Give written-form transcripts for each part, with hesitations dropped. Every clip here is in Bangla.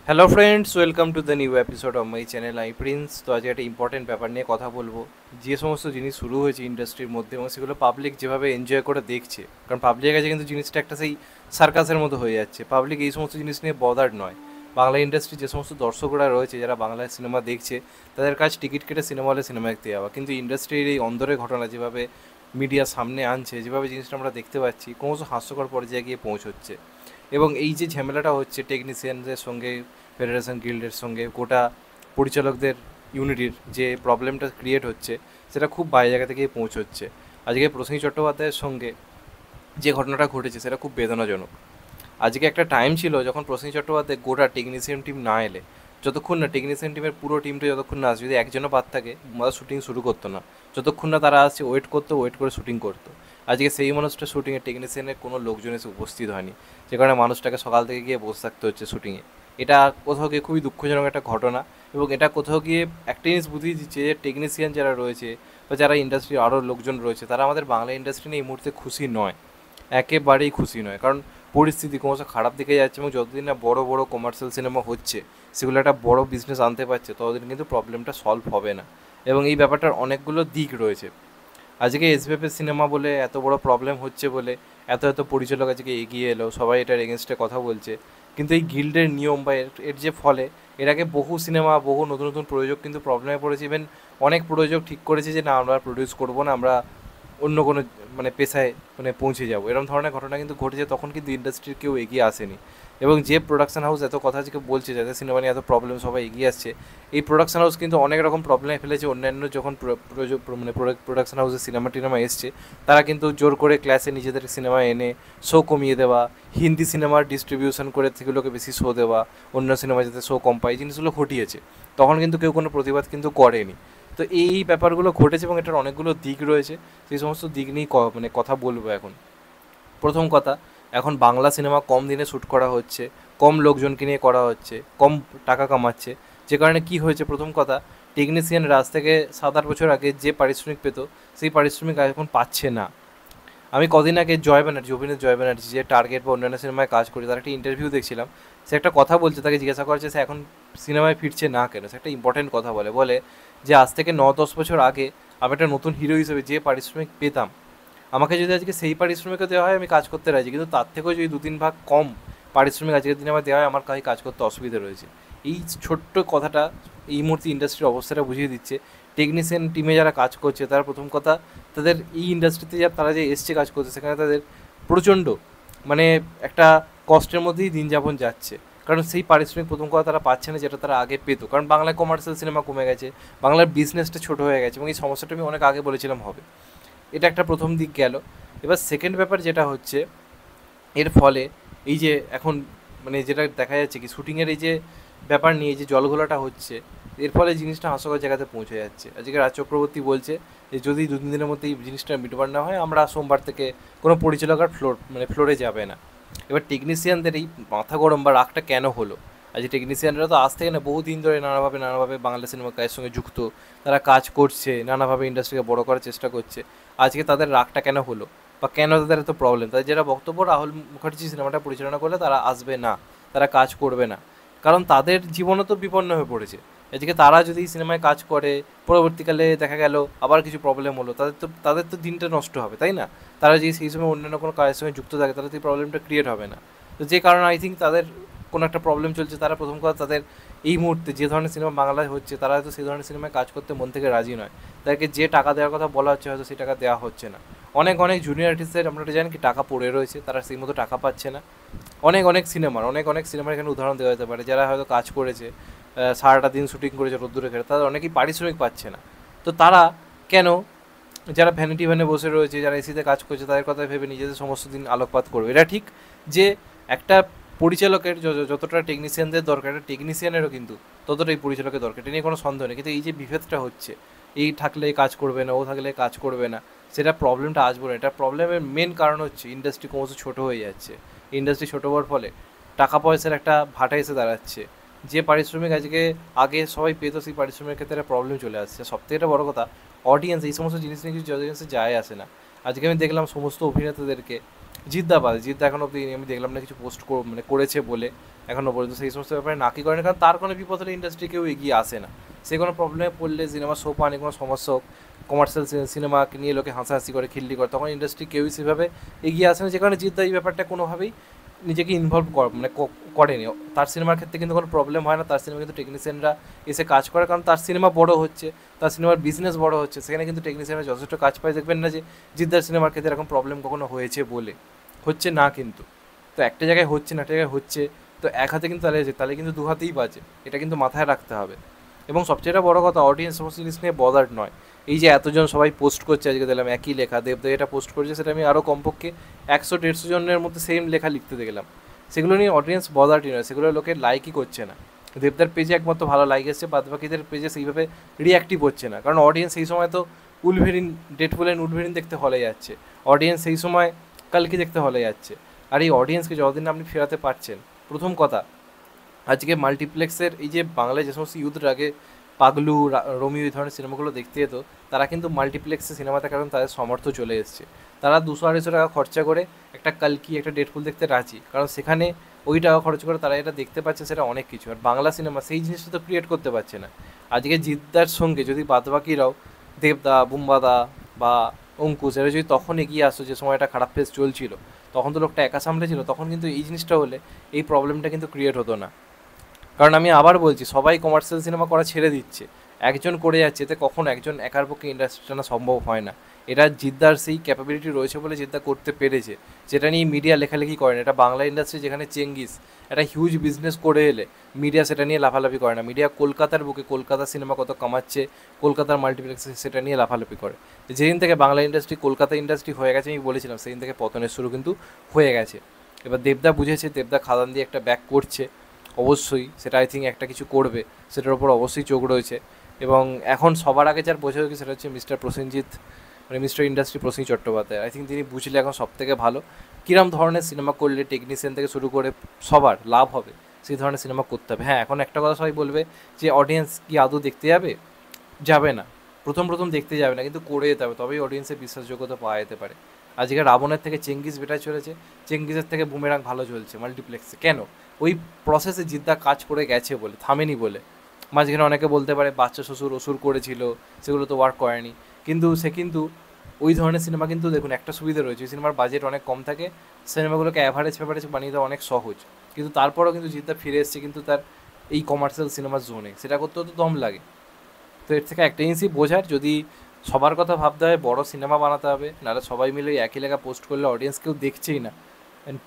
Hello friends, welcome to the new episode of my channel I Prince. তো আজকে একটা ইম্পর্টেন্ট ব্যাপার নিয়ে কথা বলবো। যে সমস্ত জিনিস শুরু হয়েছে ইন্ডাস্ট্রির মধ্যে এবং সেগুলো পাবলিক যেভাবে এনজয় করে দেখছে, কারণ পাবলিকের কাছে কিন্তু জিনিসটা একটা সেই সার্কাসের মতো হয়ে যাচ্ছে। পাবলিক এই সমস্ত জিনিস নিয়ে বদার নয়। বাংলা ইন্ডাস্ট্রি যে সমস্ত দর্শকরা রয়েছে, যারা বাংলা সিনেমা দেখছে, তাদের কাছে টিকিট কেটে সিনেমা হলে সিনেমা দেখতে যাওয়া। কিন্তু ইন্ডাস্ট্রির এই অন্দরের ঘটনা যেভাবে মিডিয়া সামনে আনছে, যেভাবে জিনিসটা আমরা দেখতে পাচ্ছি, ক্রমশ হাস্যকর পর্যায়ে গিয়ে পৌঁছচ্ছে। এবং এই যে ঝামেলাটা হচ্ছে টেকনিশিয়ানদের সঙ্গে, ফেডারেশন গিল্ডের সঙ্গে, গোটা পরিচালকদের ইউনিটির যে প্রবলেমটা ক্রিয়েট হচ্ছে, সেটা খুব বাইরে জায়গা থেকে পৌঁছচ্ছে। আজকে প্রসেনজিৎ চট্টোপাধ্যায়ের সঙ্গে যে ঘটনাটা ঘটেছে সেটা খুব বেদনাজনক। আজকে একটা টাইম ছিল যখন প্রসেনজিৎ চট্টোপাধ্যায় গোটা টেকনিশিয়ান টিম না এলে, যতক্ষণ না টেকনিশিয়ান টিমের পুরো টিমটা যতক্ষণ না আসে, যদি একজনও বাদ থাকে শুটিং শুরু করতো না। যতক্ষণ না তারা আসছে ওয়েট করতো, ওয়েট করে শুটিং করতো। আজকে সেই মানুষটা শুটিংয়ে, টেকনিশিয়ানের কোনো লোকজন এসে উপস্থিত হয়নি, যে কারণে মানুষটাকে সকাল থেকে গিয়ে বসে থাকতে হচ্ছে শুটিংয়ে। এটা কোথাও গিয়ে খুবই দুঃখজনক একটা ঘটনা। এবং এটা কোথাও গিয়ে একটা জিনিস বুঝিয়ে দিচ্ছে যে টেকনিশিয়ান যারা রয়েছে বা যারা ইন্ডাস্ট্রির আরও লোকজন রয়েছে, তারা আমাদের বাংলা ইন্ডাস্ট্রি নিয়ে এই মুহূর্তে খুশি নয়, একেবারেই খুশি নয়। কারণ পরিস্থিতি ক্রমশ খারাপ দিকে যাচ্ছে এবং যতদিন না বড় বড় কমার্শিয়াল সিনেমা হচ্ছে, সেগুলো একটা বড় বিজনেস আনতে পারছে, ততদিন কিন্তু প্রবলেমটা সলভ হবে না। এবং এই ব্যাপারটার অনেকগুলো দিক রয়েছে। আজকে এসবিএফের সিনেমা বলে এত বড় প্রবলেম হচ্ছে বলে এত এত পরিচালক আজকে এগিয়ে এলো, সবাই এটার এগেনস্টে কথা বলছে। কিন্তু এই গিল্ডের নিয়ম বা এর যে ফলে এর আগে বহু সিনেমা, বহু নতুন নতুন প্রযোজক কিন্তু প্রবলেমে পড়েছে। ইভেন অনেক প্রযোজক ঠিক করেছে যে না, আমরা প্রডিউস করবো না, আমরা অন্য কোনো পেশায় পৌঁছে যাবো। এরকম ধরনের ঘটনা কিন্তু ঘটেছে, তখন কিন্তু ইন্ডাস্ট্রির কেউ এগিয়ে আসেনি। এবং যে প্রোডাকশন হাউস এত কথা আজকে বলছে, যাদের সিনেমা নিয়ে এত প্রবলেম, সবাই এগিয়ে আসছে, এই প্রোডাকশন হাউস কিন্তু অনেক রকম প্রবলেমে ফেলেছে। অন্যান্য যখন প্রোডাকশন হাউসে সিনেমা টিনেমা এসছে, তারা কিন্তু জোর করে ক্লাসে নিজেদের সিনেমা এনে শো কমিয়ে দেওয়া, হিন্দি সিনেমার ডিস্ট্রিবিউশন করে সেগুলোকে বেশি শো দেওয়া, অন্য সিনেমা যাতে শো কম পায়, এই জিনিসগুলো ঘটিয়েছে। তখন কিন্তু কেউ কোনো প্রতিবাদ কিন্তু করেনি। তো এই ব্যাপারগুলো ঘটেছে এবং এটার অনেকগুলো দিক রয়েছে। সেই সমস্ত দিক নিয়েই কথা বলবো এখন। প্রথম কথা, এখন বাংলা সিনেমা কম দিনে শ্যুট করা হচ্ছে, কম লোকজনকে নিয়ে করা হচ্ছে, কম টাকা কামাচ্ছে। যে কারণে কি হয়েছে, প্রথম কথা, টেকনিশিয়ানরা আজ থেকে 7-8 বছর আগে যে পারিশ্রমিক পেত, সেই পারিশ্রমিক এখন পাচ্ছে না। আমি কদিন আগে জয় ব্যানার্জি, অভিনেতা জয় ব্যানার্জি, যে টার্গেট বা অন্যান্য সিনেমায় কাজ করে, তার একটা ইন্টারভিউ দেখছিলাম। সে একটা কথা বলছে, তাকে জিজ্ঞাসা করছে সে এখন সিনেমায় ফিরছে না কেন। সে একটা ইম্পর্টেন্ট কথা বলে বলে যে আজ থেকে 9-10 বছর আগে আমি একটা নতুন হিরো হিসেবে যে পারিশ্রমিক পেতাম, আমাকে যদি আজকে সেই পারিশ্রমিকও দেওয়া হয় আমি কাজ করতে রাজি, কিন্তু তার থেকেও যদি 2-3 ভাগ কম পারিশ্রমিক আজকের দিনে আমার দেওয়া হয়, আমার কাজ করতে অসুবিধা রয়েছে। এই ছোট্ট কথাটা এই মুহূর্তে ইন্ডাস্ট্রির অবস্থাটা বুঝিয়ে দিচ্ছে। টেকনিশিয়ান টিমে যারা কাজ করছে, তারা প্রথম কথা, তাদের এই ইন্ডাস্ট্রিতে তারা যে এসছে কাজ করছে, সেখানে তাদের প্রচণ্ড মানে একটা কষ্টের মধ্যেই দিন যাপন যাচ্ছে। কারণ সেই পারিশ্রমিক প্রথম কথা তারা পাচ্ছে না, যেটা তারা আগে পেতো। কারণ বাংলায় কমার্শিয়াল সিনেমা কমে গেছে, বাংলার বিজনেসটা ছোটো হয়ে গেছে, এবং এই সমস্যাটা আমি অনেক আগে বলেছিলাম হবে। এটা একটা প্রথম দিক গেল। এবার সেকেন্ড ব্যাপার যেটা হচ্ছে, এর ফলে এই যে এখন যেটা দেখা যাচ্ছে কি, শুটিংয়ের এই যে ব্যাপার নিয়ে যে জলঘোলাটা হচ্ছে, এর ফলে জিনিসটা হাস্যকর জায়গাতে পৌঁছে যাচ্ছে। আজকে রাজ চক্রবর্তী বলছে যে যদি 2-3 দিনের মধ্যে এই জিনিসটা মিটবার না হয়, আমরা সোমবার থেকে কোনো পরিচালক আর ফ্লোরে যাবে না। এবার টেকনিশিয়ানদের এই মাথা গরম বা রাগটা কেন হলো? আজ টেকনিশিয়ানরা তো আজ থেকে না, বহুদিন ধরে নানাভাবে বাংলা সিনেমা কাজের সঙ্গে যুক্ত, তারা কাজ করছে, নানাভাবে ইন্ডাস্ট্রিকে বড় করার চেষ্টা করছে। আজকে তাদের রাগটা কেন হলো বা কেন তাদের এত প্রবলেম? তাদের যেটা বক্তব্য, রাহুল মুখার্জি সিনেমাটা পরিচালনা করলে তারা আসবে না, তারা কাজ করবে না, কারণ তাদের জীবনও তো বিপন্ন হয়ে পড়েছে। এদিকে তারা যদি সিনেমায় কাজ করে, পরবর্তীকালে দেখা গেল আবার কিছু প্রবলেম হলো, তাদের তো দিনটা নষ্ট হবে, তাই না? তারা যদি সেই সময় অন্যান্য কোনো কাজের সঙ্গে যুক্ত থাকে, তাহলে তো এই প্রবলেমটা ক্রিয়েট হবে না। তো যে কারণে আই থিঙ্ক তাদের কোনো একটা প্রবলেম চলছে। তারা প্রথম কথা, তাদের এই মুহূর্তে যে ধরনের সিনেমা বাংলায় হচ্ছে, তারা হয়তো সেই ধরনের সিনেমায় কাজ করতে মন থেকে রাজি নয়। তাদেরকে যে টাকা দেওয়ার কথা বলা হচ্ছে, হয়তো সেই টাকা দেওয়া হচ্ছে না। অনেক অনেক জুনিয়র আর্টিস্টদের আমরা জানি কি টাকা পড়ে রয়েছে, তারা সেই মতো টাকা পাচ্ছে না। অনেক সিনেমার এখানে উদাহরণ দেওয়া যেতে পারে, যারা হয়তো কাজ করেছে, সারাটা দিন শুটিং করেছে রোদ্দুরে খেটে, তাদের অনেকেই পারিশ্রমিক পাচ্ছে না। তো তারা কেন, যারা ভ্যানিটি ভ্যানে বসে রয়েছে, যারা এসিতে কাজ করছে, তাদের কথা ভেবে নিজেদের সমস্ত দিন আলোকপাত করবে? এটা ঠিক যে একটা পরিচালকের যতটা টেকনিশিয়ানদের দরকার, একটা টেকনিশিয়ানেরও কিন্তু ততটাই পরিচালকের দরকার, এটা নিয়ে কোনো সন্দেহ নেই। কিন্তু এই যে বিভেদটা হচ্ছে, এই থাকলে কাজ করবে না, ও থাকলে কাজ করবে না, সেটা প্রবলেমটা আসবে না। এটা প্রবলেমের মেন কারণ হচ্ছে ইন্ডাস্ট্রি ক্রমশ ছোটো হয়ে যাচ্ছে। ইন্ডাস্ট্রি ছোটো হওয়ার ফলে টাকা পয়সার একটা ভাটা এসে দাঁড়াচ্ছে। যে পারিশ্রমিক আজকে আগে সবাই পেতো, সেই পারিশ্রমিকের ক্ষেত্রে একটা প্রবলেম চলে আসছে। সবথেকে একটা বড় কথা, অডিয়েন্স এই সমস্ত জিনিস নিয়ে কিছু অডিয়েন্সে যায় আসে না। আজকে আমি দেখলাম সমস্ত অভিনেতাদেরকে, জিদ্দা এখন অব্দি আমি দেখলাম না কিছু পোস্ট করেছে বলে এখনও পর্যন্ত সেই সমস্ত ব্যাপারে নাকি করে না, কারণ তার কোনো বিপদ হলে ইন্ডাস্ট্রি কেউ এগিয়ে আসে না। সে কোনো প্রবলেমে পড়লে, সিনেমা শো পানে কোনো সমস্যা হোক, কমার্শিয়াল সিনেমাকে নিয়ে লোকে হাসাহাসি করে, খিল্লি করে, তখন ইন্ডাস্ট্রি কেউই সেভাবে এগিয়ে আসে না। যে কারণে জিদ্দা এই ব্যাপারটা কোনোভাবেই নিজেকে ইনভলভ মানে করেনি। তার সিনেমার ক্ষেত্রে কিন্তু কোনো প্রবলেম হয় না, তার সিনেমা কিন্তু টেকনিশিয়ানরা এসে কাজ করে, কারণ তার সিনেমা বড় হচ্ছে, তার সিনেমার বিজনেস বড় হচ্ছে, সেখানে কিন্তু টেকনিশিয়ানরা যথেষ্ট কাজ পায়। দেখবেন না যে জিদ্দার সিনেমার ক্ষেত্রে এরকম প্রবলেম কখনো হয়েছে বলে, হচ্ছে না কিন্তু। তো একটা জায়গায় হচ্ছে না, একটা জায়গায় হচ্ছে, তো এক হাতে কিন্তু তাহলে কিন্তু দু হাতেই বাজে, এটা কিন্তু মাথায় রাখতে হবে। এবং সবচেয়ে বড় কথা, অডিয়েন্স সমস্ত জিনিস নিয়ে বদার্ড নয়। এই যে এতজন সবাই পোস্ট করছে, আজকে দেখলাম একই লেখা দেবদা এটা পোস্ট করেছে, সেটা আমি আরও কমপক্ষে 100-150 জনের মধ্যে সেম লেখা লিখতে দেখলাম। সেগুলো নিয়ে অডিয়েন্স বদার্ডই নয়, সেগুলো লোকে লাইকই করছে না। দেবদার পেজে একমাত্র ভালো লাইক এসছে, বাদবাকিদের পেজে সেইভাবে রিয়াক্টিভ হচ্ছে না, কারণ অডিয়েন্স সেই সময় তো ডেডপুল অ্যান্ড উলভেরিন দেখতে হলে যাচ্ছে, অডিয়েন্স সেই সময় কালকে দেখতে হলে যাচ্ছে। আর এই অডিয়েন্সকে যতদিন আপনি ফেরাতে পারছেন, প্রথম কথা, আজকে মাল্টিপ্লেক্সের এই যে বাংলায় যে সমস্ত ইউথরা আগে পাগলু, রোমিও এই ধরনের সিনেমাগুলো দেখতে যেত, তারা কিন্তু মাল্টিপ্লেক্সে সিনেমা দেখার কারণ তাদের সমর্থ চলে এসছে। তারা 200-250 টাকা খরচা করে একটা কালকি, একটা ডেডপুল দেখতে রাজি, কারণ সেখানে ওই টাকা খরচ করে তারা এটা দেখতে পাচ্ছে, সেটা অনেক কিছু। আর বাংলা সিনেমা সেই জিনিসটা তো ক্রিয়েট করতে পারছে না। আজকে জিদ্দার সঙ্গে যদি বাদবাকিরাও, দেবদা, বুম্বাদা বা অঙ্কুশ, এরা যদি তখন এগিয়ে আসতো, যে সময়টা খারাপ ফেজ চলছিল, তখন তো লোকটা একা সামলেছিল, তখন কিন্তু এই জিনিসটা হলে এই প্রবলেমটা কিন্তু ক্রিয়েট হতো না। কারণ আমি আবার বলছি, সবাই কমার্শিয়াল সিনেমা করা ছেড়ে দিচ্ছে, একজন করে যাচ্ছে, এতে কখনো একজন একার পক্ষে ইন্ডাস্ট্রি টানা সম্ভব হয় না। এটা জিদ্দার সেই ক্যাপাবিলিটি রয়েছে বলে জিদ্দা করতে পেরেছে, যেটা নিয়ে মিডিয়া লেখালেখি করে না। এটা বাংলা ইন্ডাস্ট্রি, যেখানে চেঙ্গিস একটা হিউজ বিজনেস করে এলে মিডিয়া সেটা নিয়ে লাফালাফি করে না। মিডিয়া কলকাতার বুকে কলকাতার সিনেমা কত কামাচ্ছে, কলকাতার মাল্টিপ্লেক্সে, সেটা নিয়ে লাফালাফি করে। যেদিন থেকে বাংলা ইন্ডাস্ট্রি কলকাতা ইন্ডাস্ট্রি হয়ে গেছে, আমি বলেছিলাম সেদিন থেকে পতনের শুরু কিন্তু হয়ে গেছে। এবার দেবদা বুঝেছে, দেবদা খাদান দিয়ে একটা ব্যাক করছে, অবশ্যই সেটা আই থিঙ্ক একটা কিছু করবে, সেটার ওপর অবশ্যই চোখ রয়েছে। এবং এখন সবার আগে যার বোঝা হয়েছে সেটা হচ্ছে মিস্টার প্রসেনজিৎ, মানে mister industry Prosen Chattopadhyay. I think তিনি বুঝলে এখন সব থেকে ভালো কীরকম ধরনের সিনেমা করলে টেকনিশিয়ান থেকে শুরু করে সবার লাভ হবে, সেই ধরনের সিনেমা করতে হবে। হ্যাঁ, এখন একটা কথা সবাই বলবে যে অডিয়েন্স কি আদৌ দেখতে যাবে, যাবে না, প্রথম প্রথম দেখতে যাবে না, কিন্তু করে যেতে হবে, তবেই অডিয়েন্সের বিশ্বাসযোগ্যতা পাওয়া যেতে পারে। আজকে রাবণের থেকে চেঙ্গিস বেটার চলেছে, চেঙ্গিসের থেকে বুমেরাং ভালো চলছে মাল্টিপ্লেক্সে। কেন? ওই প্রসেসে জিদ্দা কাজ করে গেছে বলে, থামেনি বলে। মাঝখানে অনেকে বলতে পারে বাচ্চা শ্বশুর অসুর করেছিল, সেগুলো তো ওয়ার্ক করেনি, কিন্তু সে কিন্তু ওই ধরনের সিনেমা কিন্তু দেখুন একটা সুবিধা রয়েছে, ওই সিনেমার বাজেট অনেক কম থাকে, সিনেমাগুলোকে অ্যাভারেজ বানিয়ে দেওয়া অনেক সহজ। কিন্তু তারপরেও কিন্তু জিদ্দা ফিরে এসছে কিন্তু তার এই কমার্শিয়াল সিনেমার জোনে, সেটা করতেও তো দম লাগে। তো এর থেকে একটা জিনিসই বোঝার, যদি সবার কথা ভাবতে হয়, বড় সিনেমা বানাতে হবে, নাহলে সবাই মিলে ওই একই লেখা পোস্ট করলে অডিয়েন্স কেউ দেখছেই না।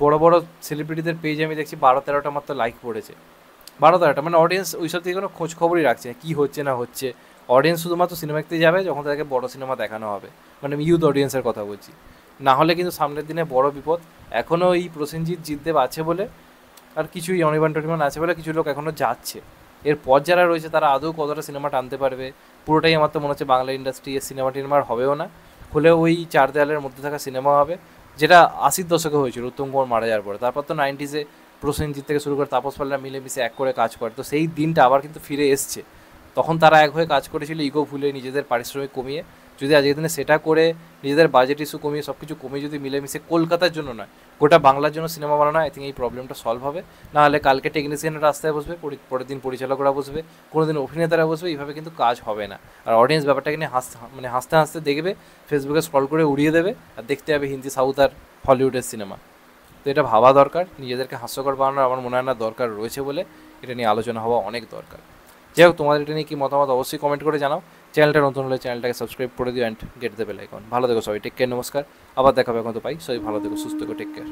বড় বড় সেলিব্রিটিদের পেজে আমি দেখছি 12-13টা মাত্র লাইক পড়েছে, 12-13টা, মানে অডিয়েন্স ওইসব থেকে কোনো খোঁজ খবরই রাখছে না, কী হচ্ছে না হচ্ছে। অডিয়েন্স শুধুমাত্র সিনেমা দেখতে যাবে যখন তাদেরকে বড় সিনেমা দেখানো হবে, মানে ইউথ অডিয়েন্সের কথা বলছি। না হলে কিন্তু সামনের দিনে বড় বিপদ। এখনও এই প্রসেনজিৎ জিতদেব আছে বলে, আর কিছুই অনির্বাণ টনির্বাণ আছে বলে কিছু লোক এখনও যাচ্ছে। এরপর যারা রয়েছে তারা আদৌ কতটা সিনেমা টানতে পারবে, পুরোটাই আমার তো মনে হচ্ছে বাংলা ইন্ডাস্ট্রি এর সিনেমা টিনেমার হবেও না, হলেও ওই চার দেয়ালের মধ্যে থাকা সিনেমা হবে, যেটা 80-র দশকে হয়েছিল উত্তম কুমার মারা যাওয়ার পরে। তারপর তো 90s-এ প্রসেনজিৎ থেকে শুরু করে তাপস পাল্লা মিলেমিশে এক করে কাজ করে, তো সেই দিনটা আবার কিন্তু ফিরে এসছে। তখন তারা এক হয়ে কাজ করেছিল, ইগো ভুলে, নিজেদের পারিশ্রমিক কমিয়ে। যদি আজকের দিনে সেটা করে, নিজেদের বাজেট ইস্যু কমিয়ে, সব কিছু কমিয়ে যদি মিলেমিশে কলকাতার জন্য নয়, গোটা বাংলার জন্য সিনেমা বানানো, আই থিঙ্ক এই প্রবলেমটা সলভ হবে। নাহলে কালকে টেকনিশিয়ানরা রাস্তায় বসবে, পরের দিন পরিচালকরা বসবে, কোনো দিন অভিনেতারা বসবে, এইভাবে কিন্তু কাজ হবে না। আর অডিয়েন্স ব্যাপারটাকে নিয়ে হাসতে হাসতে দেখবে, ফেসবুকে স্ক্রল করে উড়িয়ে দেবে, আর দেখতে হবে হিন্দি, সাউথ আর হলিউডের সিনেমা। তো এটা ভাবা দরকার, নিজেদেরকে হাস্যকর বানানোর আমার মনে হয় না দরকার রয়েছে বলে, এটা নিয়ে আলোচনা হওয়া অনেক দরকার। যাই হোক, তোমাদের এটা নিয়ে কি মতামত অবশ্যই কমেন্ট করে জানাও। চ্যানেলটা নতুন হলে চ্যানেলটাকে সাবস্ক্রাইব করে দিও and get the bell icon. ভালো থেকো সবাই, টেক কেয়ার, নমস্কার, আবার দেখাবে এখন তো পাই। সবাই ভালো থেকো, সুস্থ থেকো, টেক কেয়ার।